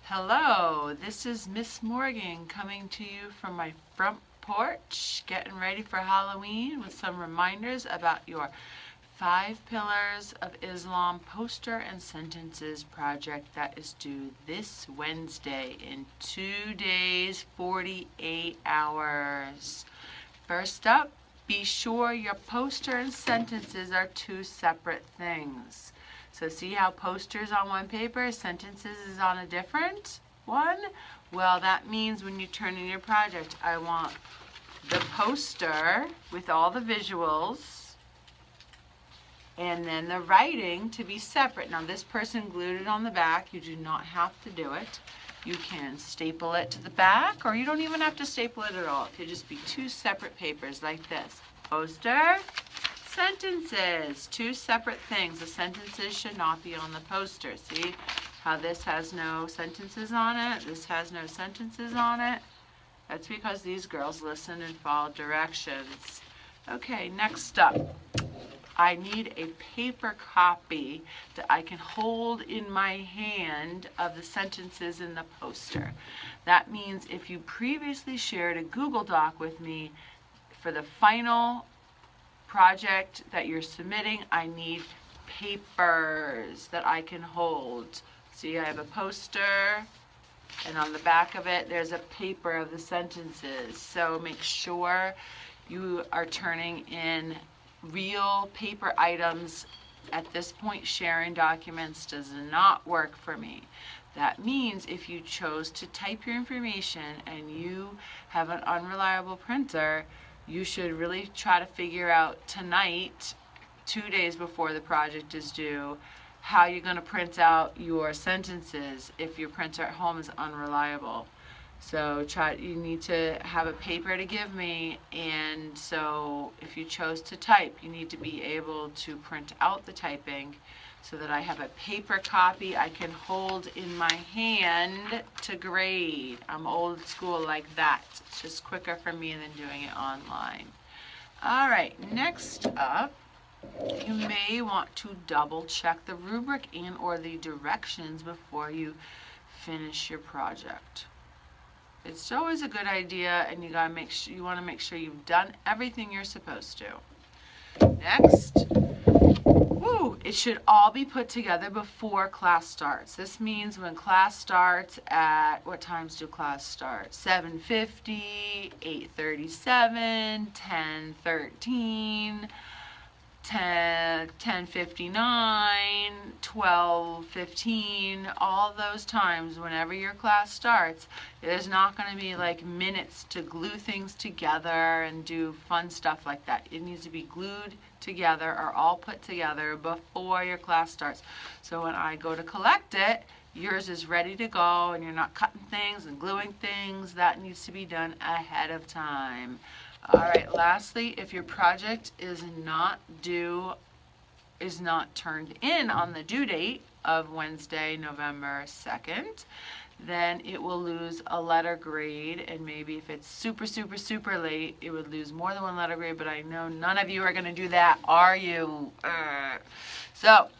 Hello, this is Miss Morgan coming to you from my front porch, getting ready for Halloween with some reminders about your 5 Pillars of Islam poster and sentences project that is due this Wednesday in 2 days, 48 hours. First up, be sure your poster and sentences are 2 separate things. So see how posters on one paper, sentences is on a different one? Well, that means when you turn in your project, I want the poster with all the visuals and then the writing to be separate. Now this person glued it on the back. You do not have to do it. You can staple it to the back, or you don't even have to staple it at all. It could just be 2 separate papers like this. Poster, sentences, 2 separate things. The sentences should not be on the poster. See how this has no sentences on it? This has no sentences on it. That's because these girls listen and follow directions. Okay, next up. I need a paper copy that I can hold in my hand of the sentences in the poster. That means if you previously shared a Google Doc with me for the final project that you're submitting, I need papers that I can hold. See, I have a poster, and on the back of it, there's a paper of the sentences. So make sure you are turning in real paper items. At this point, sharing documents does not work for me. That means if you chose to type your information and you have an unreliable printer, you should really try to figure out tonight, 2 days before the project is due, how you're going to print out your sentences if your printer at home is unreliable. So you need to have a paper to give me, and so if you chose to type, you need to be able to print out the typing so that I have a paper copy I can hold in my hand to grade. I'm old school like that. It's just quicker for me than doing it online. All right, next up, you may want to double check the rubric and or the directions before you finish your project. It's always a good idea, and you want to make sure you've done everything you're supposed to. Next, it should all be put together before class starts. This means when class starts at, what times do class start? 7:50, 8:37, 10:13, 10:59, 12:15, all those times whenever your class starts. There's not going to be like minutes to glue things together and do fun stuff like that. It needs to be glued together or all put together before your class starts. So when I go to collect it, yours is ready to go and you're not cutting things and gluing things. That needs to be done ahead of time. All right, lastly, if your project is not turned in on the due date of Wednesday, November 2nd, then it will lose a letter grade, and maybe if it's super, super, super late, it would lose more than 1 letter grade, but I know none of you are going to do that, are you? So,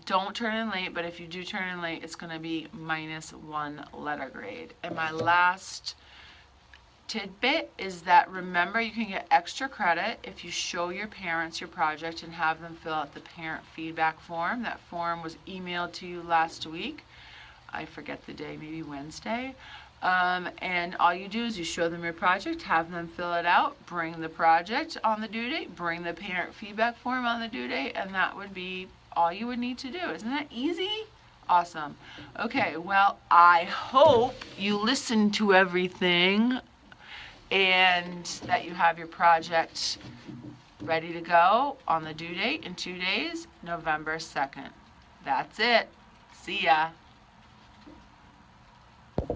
don't turn in late, but if you do turn in late, it's going to be -1 letter grade. And my last tidbit is that remember you can get extra credit if you show your parents your project and have them fill out the parent feedback form. That form was emailed to you last week. I forget the day, maybe Wednesday. And all you do is you show them your project, have them fill it out, bring the project on the due date, bring the parent feedback form on the due date, and that would be all you would need to do. Isn't that easy? Awesome. Okay, well, I hope you listened to everything and that you have your project ready to go on the due date in 2 days, November 2nd. That's it. See ya.